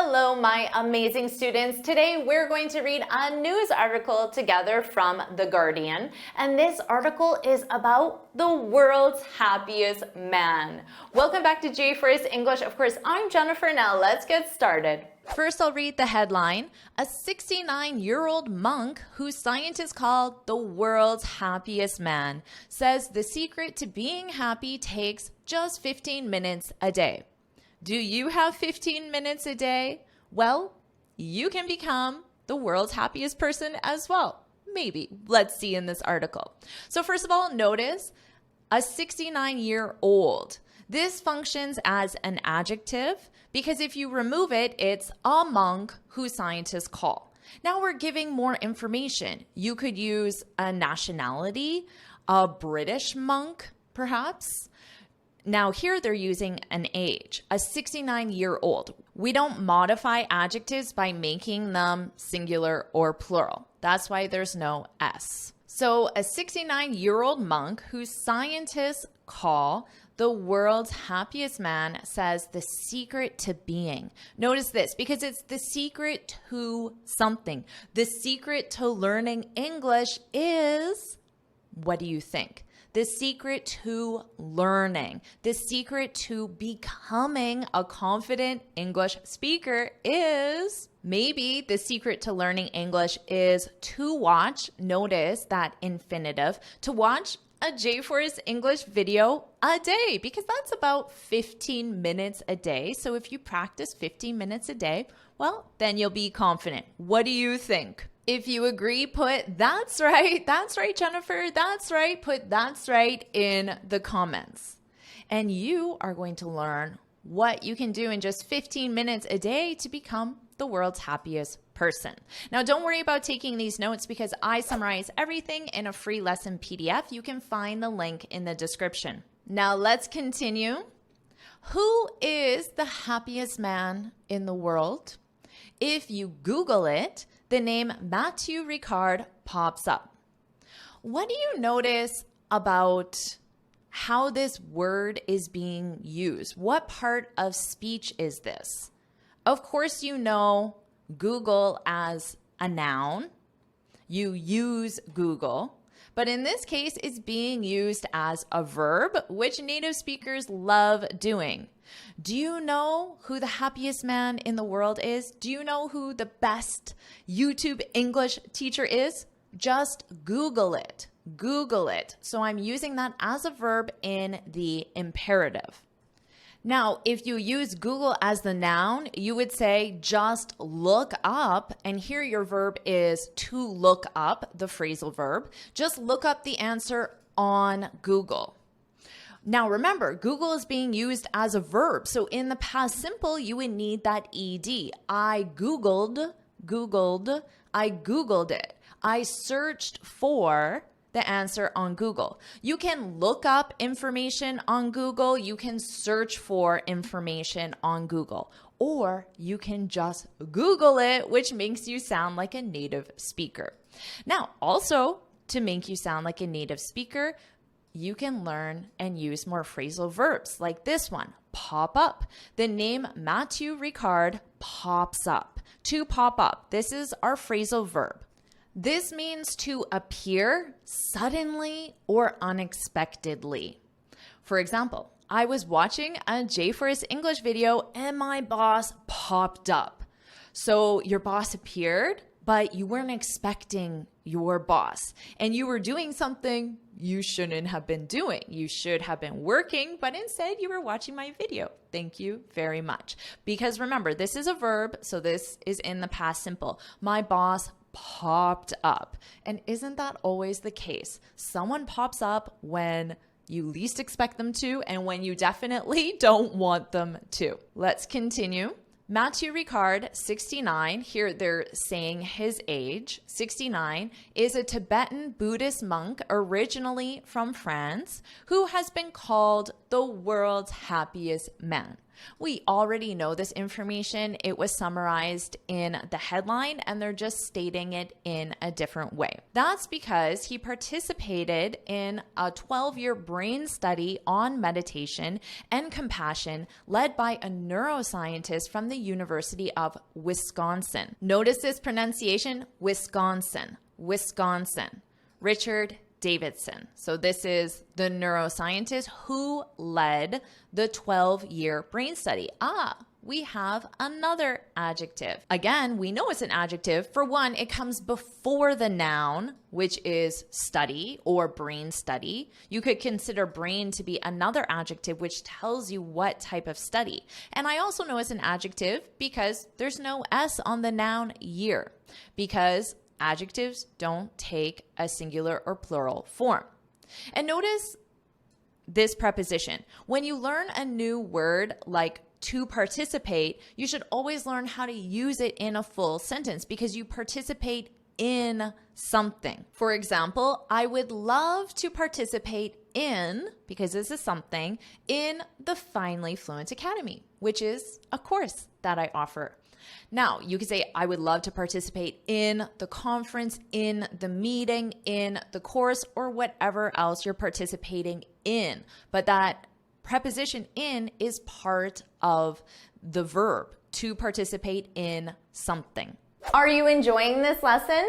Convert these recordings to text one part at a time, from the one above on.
Hello, my amazing students. Today we're going to read a news article together from The Guardian, and this article is about the world's happiest man. Welcome back to JForrest English. Of course, I'm Jennifer. Now let's get started. First, I'll read the headline. A 69-year-old monk who scientists call the world's happiest man says the secret to being happy takes just 15 minutes a day. Do you have 15 minutes a day? Well, you can become the world's happiest person as well. Maybe. Let's see in this article. So first of all, notice a 69-year-old. This functions as an adjective because if you remove it, it's a monk who scientists call. Now we're giving more information. You could use a nationality, a British monk, perhaps. Now here they're using an age, a 69-year-old. We don't modify adjectives by making them singular or plural. That's why there's no S. So a 69-year-old monk who scientists call the world's happiest man says the secret to being. Notice this, because it's the secret to something. The secret to learning English is, what do you think? The secret to learning, the secret to becoming a confident English speaker is, maybe the secret to learning English is to watch, notice that infinitive, to watch a JForrest English video a day, because that's about 15 minutes a day. So if you practice 15 minutes a day, well, then you'll be confident. What do you think? If you agree, put that's right, Jennifer, that's right, put that's right in the comments. And you are going to learn what you can do in just 15 minutes a day to become the world's happiest person. Now, don't worry about taking these notes because I summarize everything in a free lesson PDF. You can find the link in the description. Now, let's continue. Who is the happiest man in the world? If you Google it, the name Matthew Ricard pops up. What do you notice about how this word is being used? What part of speech is this? Of course, you know Google as a noun. You use Google. But in this case, it's being used as a verb, which native speakers love doing. Do you know who the happiest man in the world is? Do you know who the best YouTube English teacher is? Just Google it. Google it. So I'm using that as a verb in the imperative. Now, if you use Google as the noun, you would say just look up, and here your verb is to look up, the phrasal verb. Just look up the answer on Google. Now remember, Google is being used as a verb, so in the past simple, you would need that ed. I Googled it. I searched for the answer on Google. You can look up information on Google. You can search for information on Google. Or you can just Google it, which makes you sound like a native speaker. Now, also, to make you sound like a native speaker, you can learn and use more phrasal verbs like this one, pop up. The name Matthew Ricard pops up. To pop up, this is our phrasal verb. This means to appear suddenly or unexpectedly. For example, I was watching a JForrest English video and my boss popped up. So your boss appeared, but you weren't expecting your boss. And you were doing something you shouldn't have been doing. You should have been working, but instead you were watching my video. Thank you very much. Because remember, this is a verb, so this is in the past simple. My boss popped up. And isn't that always the case? Someone pops up when you least expect them to and when you definitely don't want them to. Let's continue. Matthew Ricard, 69, here they're saying his age, 69, is a Tibetan Buddhist monk originally from France who has been called the world's happiest man. We already know this information. It was summarized in the headline, and they're just stating it in a different way. That's because he participated in a 12-year brain study on meditation and compassion led by a neuroscientist from the University of Wisconsin. Notice this pronunciation, Wisconsin, Wisconsin. Richard Davidson. So this is the neuroscientist who led the 12-year brain study. We have another adjective. Again, we know it's an adjective. For one, it comes before the noun, which is study or brain study. You could consider brain to be another adjective, which tells you what type of study. And I also know it's an adjective because there's no S on the noun year, because adjectives don't take a singular or plural form. And notice this preposition. When you learn a new word like to participate, you should always learn how to use it in a full sentence because you participate in something. For example, I would love to participate in, because this is something, in the Finally Fluent Academy, which is a course that I offer. Now, you could say, I would love to participate in the conference, in the meeting, in the course, or whatever else you're participating in. But that preposition in is part of the verb to participate in something. Are you enjoying this lesson?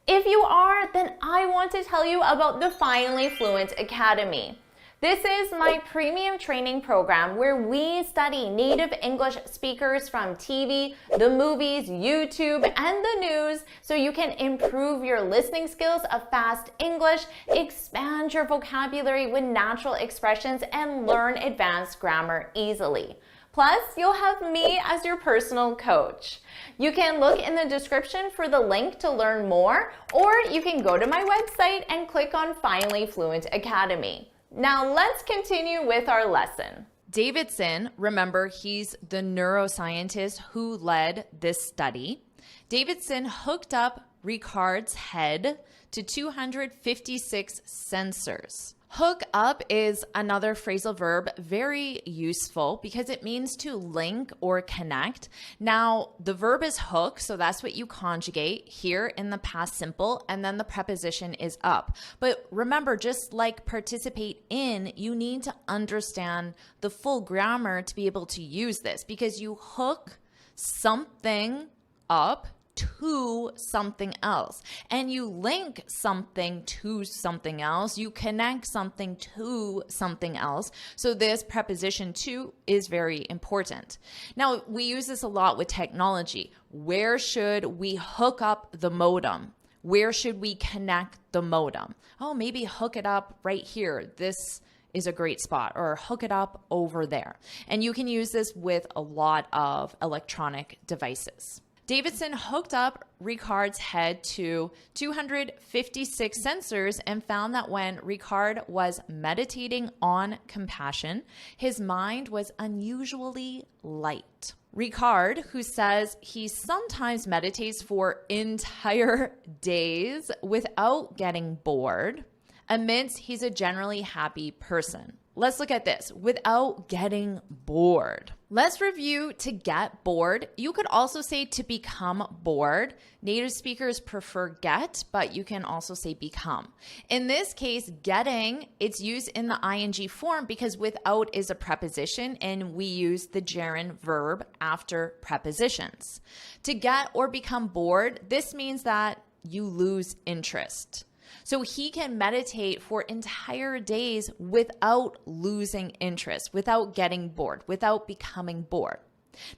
If you are, then I want to tell you about the Finally Fluent Academy. This is my premium training program where we study native English speakers from TV, the movies, YouTube, and the news so you can improve your listening skills of fast English, expand your vocabulary with natural expressions, and learn advanced grammar easily. Plus, you'll have me as your personal coach. You can look in the description for the link to learn more, or you can go to my website and click on Finally Fluent Academy. Now let's continue with our lesson. Davidson, remember, he's the neuroscientist who led this study. Davidson hooked up Ricard's head to 256 sensors. Hook up is another phrasal verb, very useful because it means to link or connect. Now, the verb is hook, so that's what you conjugate here in the past simple, and then the preposition is up. But remember, just like participate in, you need to understand the full grammar to be able to use this because you hook something up to something else, and you link something to something else, you connect something to something else. So this preposition to is very important. Now, we use this a lot with technology. Where should we hook up the modem? Where should we connect the modem? Oh, maybe hook it up right here. This is a great spot, or hook it up over there. And you can use this with a lot of electronic devices. Davidson hooked up Ricard's head to 256 sensors and found that when Ricard was meditating on compassion, his mind was unusually light. Ricard, who says he sometimes meditates for entire days without getting bored, admits he's a generally happy person. Let's look at this, without getting bored. Let's review to get bored. You could also say to become bored. Native speakers prefer get, but you can also say become. In this case, getting, it's used in the ing form because without is a preposition and we use the gerund verb after prepositions. To get or become bored, this means that you lose interest. So he can meditate for entire days without losing interest, without getting bored, without becoming bored.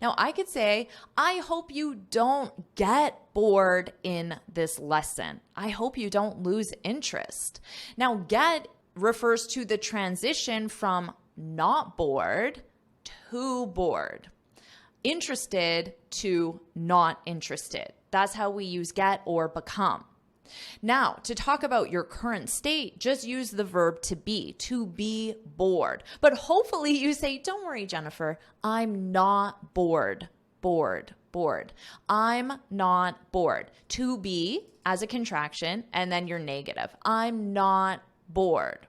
Now, I could say, I hope you don't get bored in this lesson. I hope you don't lose interest. Now, get refers to the transition from not bored to bored, interested to not interested. That's how we use get or become. Now, to talk about your current state, just use the verb to be bored. But hopefully you say, don't worry, Jennifer, I'm not bored, bored. I'm not bored. To be as a contraction, and then you're negative. I'm not bored.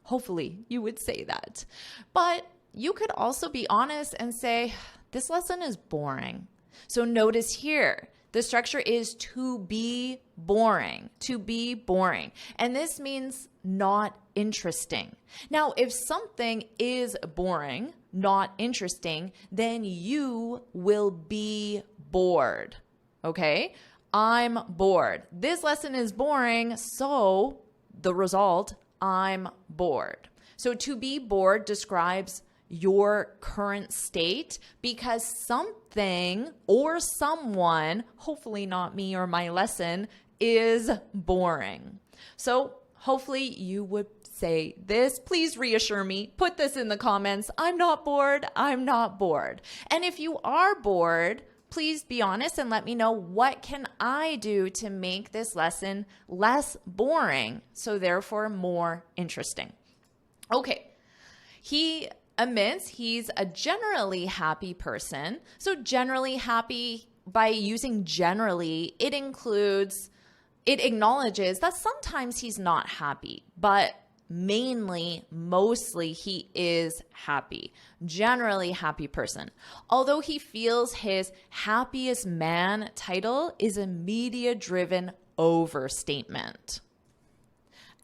Hopefully you would say that. But you could also be honest and say, this lesson is boring. So notice here, the structure is to be boring, to be boring. And this means not interesting. Now, if something is boring, not interesting, then you will be bored. Okay? I'm bored. This lesson is boring, so the result, I'm bored. So to be bored describes your current state because something or someone, hopefully not me or my lesson, is boring. So hopefully you would say this. Please reassure me. Put this in the comments. I'm not bored. I'm not bored. And if you are bored, please be honest and let me know, what can I do to make this lesson less boring, so therefore more interesting? Okay, he admits he's a generally happy person. So generally happy, by using generally, it acknowledges that sometimes he's not happy, but mostly he is happy. Generally happy person. Although he feels his happiest man title is a media-driven overstatement.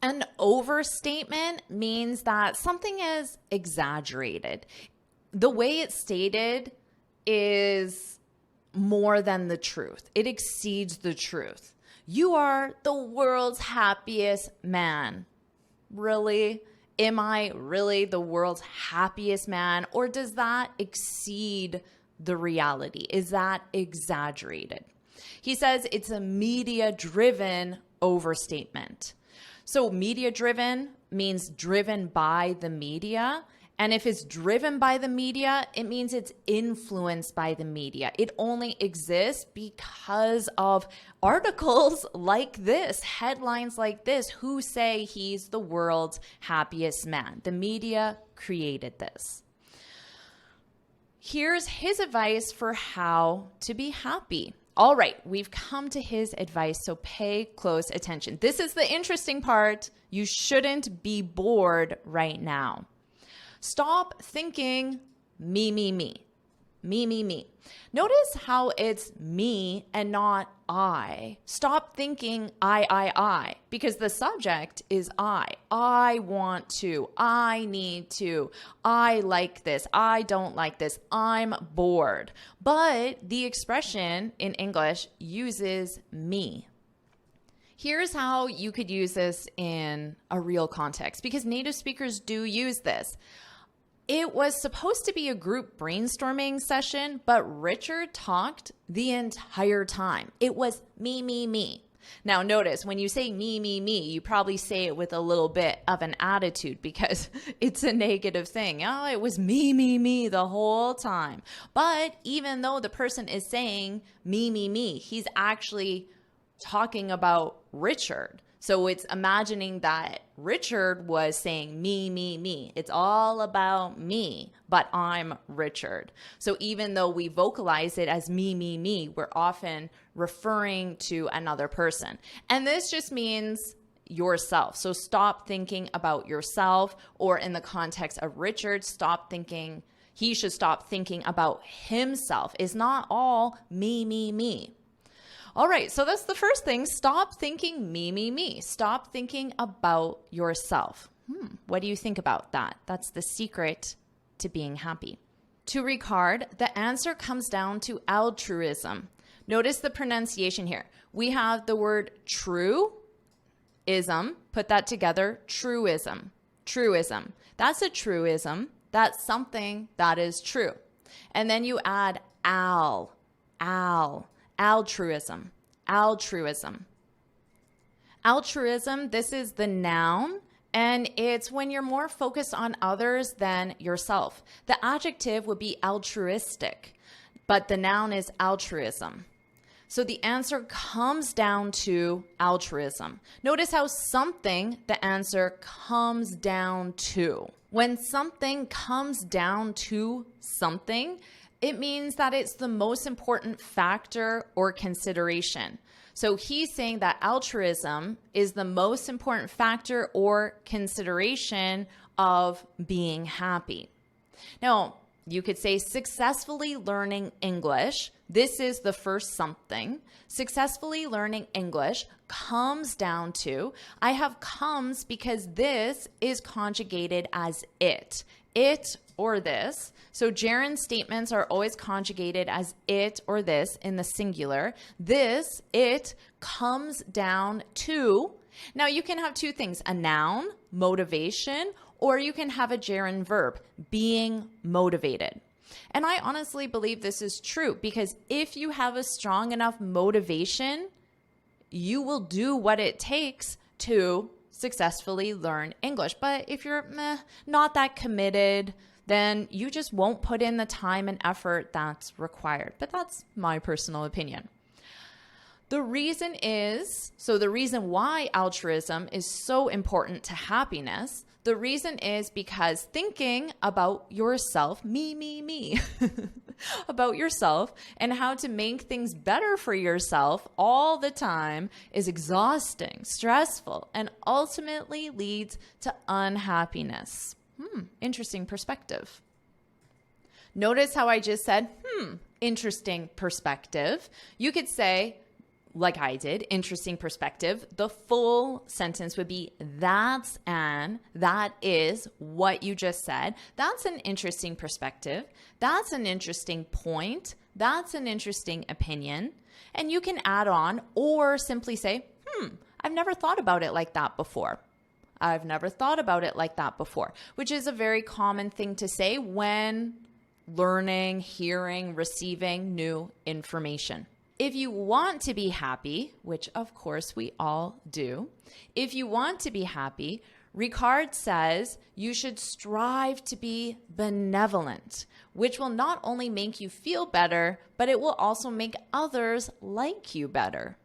An overstatement means that something is exaggerated. The way it's stated is more than the truth. It exceeds the truth. You are the world's happiest man. Really? Am I really the world's happiest man? Or does that exceed the reality? Is that exaggerated? He says it's a media-driven overstatement. So media-driven means driven by the media. And if it's driven by the media, it means it's influenced by the media. It only exists because of articles like this, headlines like this, who say he's the world's happiest man. The media created this. Here's his advice for how to be happy. All right, we've come to his advice, so pay close attention. This is the interesting part. You shouldn't be bored right now. Stop thinking me, me, me. Me, me, me. Notice how it's me and not I. Stop thinking I, because the subject is I. I want to. I need to. I like this. I don't like this. I'm bored. But the expression in English uses me. Here's how you could use this in a real context, because native speakers do use this. It was supposed to be a group brainstorming session, but Richard talked the entire time. It was me, me, me. Now notice, when you say me, me, me, you probably say it with a little bit of an attitude because it's a negative thing. Oh, it was me, me, me the whole time. But even though the person is saying me, me, me, he's actually talking about Richard. So it's imagining that Richard was saying me, me, me. It's all about me, but I'm Richard. So even though we vocalize it as me, me, me, we're often referring to another person. And this just means yourself. So stop thinking about yourself, or in the context of Richard, he should stop thinking about himself. It's not all me, me, me. All right, so that's the first thing. Stop thinking me, me, me. Stop thinking about yourself. What do you think about that? That's the secret to being happy. To Ricard, the answer comes down to altruism. Notice the pronunciation here. We have the word true-ism. Put that together, truism. Truism. That's a truism. That's something that is true. And then you add altruism, altruism. Altruism, this is the noun, and it's when you're more focused on others than yourself. The adjective would be altruistic, but the noun is altruism. So the answer comes down to altruism. Notice how something, the answer comes down to. When something comes down to something, it means that it's the most important factor or consideration. So he's saying that altruism is the most important factor or consideration of being happy. Now, you could say successfully learning English. This is the first something. Successfully learning English comes down to, I have comes because this is conjugated as it or this. So gerund statements are always conjugated as it or this in the singular. This, it, comes down to. Now you can have two things, a noun, motivation, or you can have a gerund verb, being motivated. And I honestly believe this is true because if you have a strong enough motivation, you will do what it takes to successfully learn English. But if you're not that committed, then you just won't put in the time and effort that's required. But that's my personal opinion. The reason why altruism is so important to happiness, the reason is because thinking about yourself, me, about yourself and how to make things better for yourself all the time is exhausting, stressful, and ultimately leads to unhappiness. Interesting perspective. Notice how I just said, interesting perspective. You could say, like I did, interesting perspective. The full sentence would be, that is what you just said. That's an interesting perspective. That's an interesting point. That's an interesting opinion. And you can add on or simply say, I've never thought about it like that before. I've never thought about it like that before, which is a very common thing to say when learning, hearing, receiving new information. If you want to be happy, which of course we all do, if you want to be happy, Ricard says you should strive to be benevolent, which will not only make you feel better, but it will also make others like you better.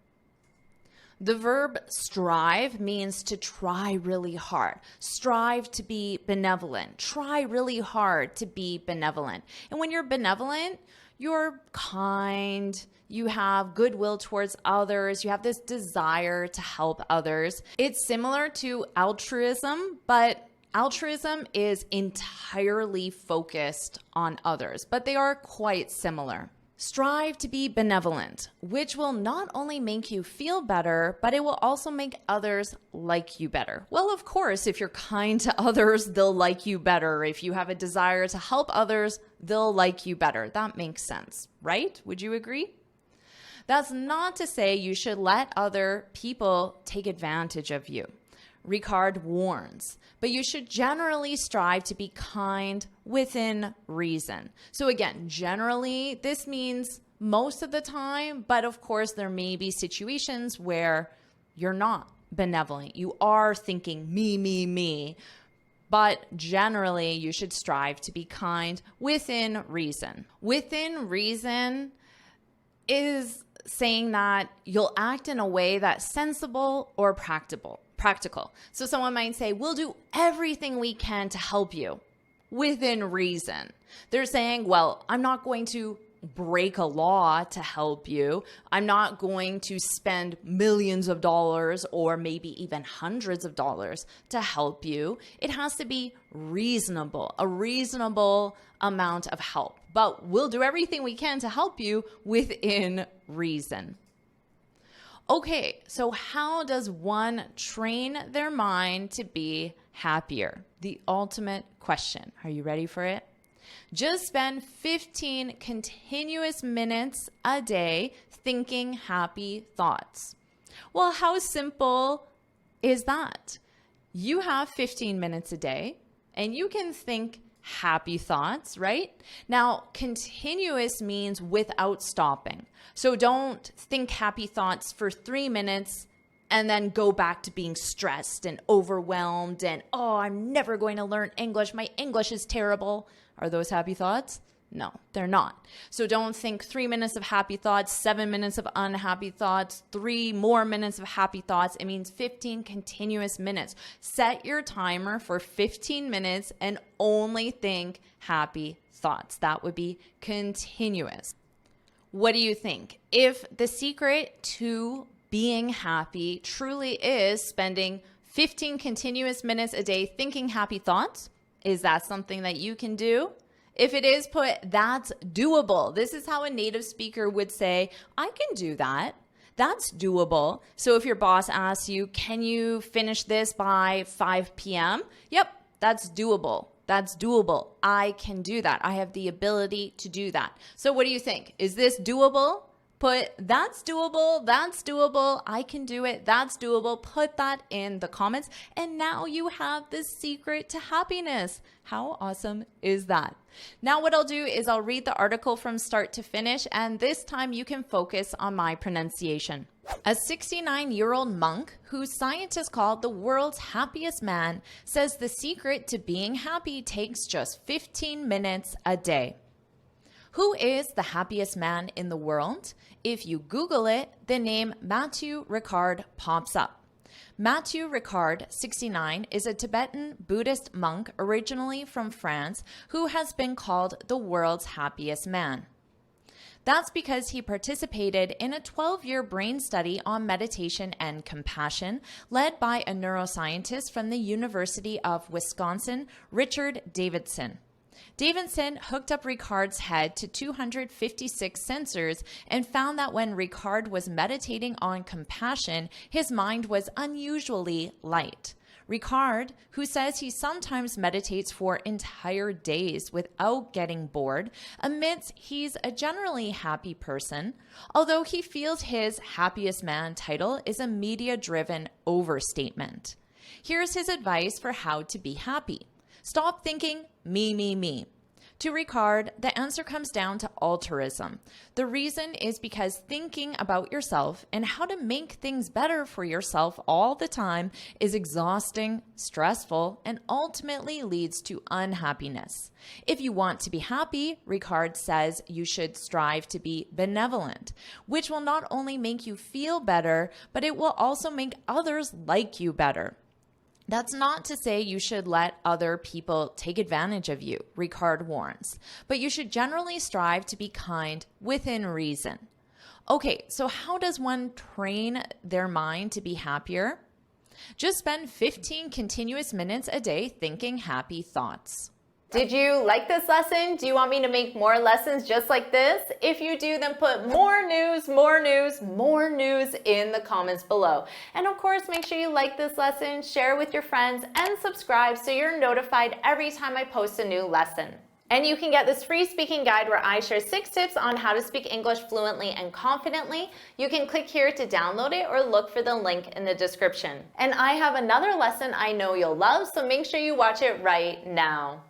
The verb strive means to try really hard. Strive to be benevolent. Try really hard to be benevolent. And when you're benevolent, you're kind, you have goodwill towards others, you have this desire to help others. It's similar to altruism, but altruism is entirely focused on others, but they are quite similar. Strive to be benevolent, which will not only make you feel better, but it will also make others like you better. Well, of course, if you're kind to others, they'll like you better. If you have a desire to help others, they'll like you better. That makes sense, right? Would you agree? That's not to say you should let other people take advantage of you. Ricard warns, but you should generally strive to be kind within reason. So again, generally, this means most of the time, but of course there may be situations where you're not benevolent. You are thinking me, but generally you should strive to be kind within reason. Within reason is saying that you'll act in a way that's sensible or practical. So someone might say, we'll do everything we can to help you within reason. They're saying, well, I'm not going to break a law to help you. I'm not going to spend millions of dollars or maybe even hundreds of dollars to help you. It has to be reasonable, a reasonable amount of help. But we'll do everything we can to help you within reason. Okay, so how does one train their mind to be happier? The ultimate question. Are you ready for it? Just spend 15 continuous minutes a day thinking happy thoughts. Well, how simple is that? You have 15 minutes a day and you can think happy thoughts, right? Now, continuous means without stopping. So don't think happy thoughts for 3 minutes and then go back to being stressed and overwhelmed and, oh, I'm never going to learn English. My English is terrible. Are those happy thoughts? No, they're not. So don't think 3 minutes of happy thoughts, 7 minutes of unhappy thoughts, 3 more minutes of happy thoughts. It means 15 continuous minutes. Set your timer for 15 minutes and only think happy thoughts. That would be continuous. What do you think? If the secret to being happy truly is spending 15 continuous minutes a day thinking happy thoughts, is that something that you can do? If it is, put that's doable. This is how a native speaker would say, I can do that. That's doable. So if your boss asks you, can you finish this by 5 p.m.? Yep, that's doable. That's doable. I can do that. I have the ability to do that. So what do you think? Is this doable? Put that's doable, I can do it, that's doable. Put that in the comments. And now you have the secret to happiness. How awesome is that? Now what I'll do is I'll read the article from start to finish, and this time you can focus on my pronunciation. A 69-year-old monk, who scientists call the world's happiest man, says the secret to being happy takes just 15 minutes a day. Who is the happiest man in the world? If you Google it, the name Matthieu Ricard pops up. Matthieu Ricard, 69, is a Tibetan Buddhist monk originally from France who has been called the world's happiest man. That's because he participated in a 12-year brain study on meditation and compassion led by a neuroscientist from the University of Wisconsin, Richard Davidson. Davidson hooked up Ricard's head to 256 sensors and found that when Ricard was meditating on compassion, his mind was unusually light. Ricard, who says he sometimes meditates for entire days without getting bored, admits he's a generally happy person, although he feels his happiest man title is a media-driven overstatement. Here's his advice for how to be happy. Stop thinking me, me, me. To Ricard, the answer comes down to altruism. The reason is because thinking about yourself and how to make things better for yourself all the time is exhausting, stressful, and ultimately leads to unhappiness. If you want to be happy, Ricard says you should strive to be benevolent, which will not only make you feel better, but it will also make others like you better. That's not to say you should let other people take advantage of you, Ricard warns, but you should generally strive to be kind within reason. Okay, so how does one train their mind to be happier? Just spend 15 continuous minutes a day thinking happy thoughts. Did you like this lesson? Do you want me to make more lessons just like this? If you do, then put more news in the comments below. And of course, make sure you like this lesson, share with your friends, and subscribe so you're notified every time I post a new lesson. And you can get this free speaking guide where I share 6 tips on how to speak English fluently and confidently. You can click here to download it or look for the link in the description. And I have another lesson I know you'll love, so make sure you watch it right now.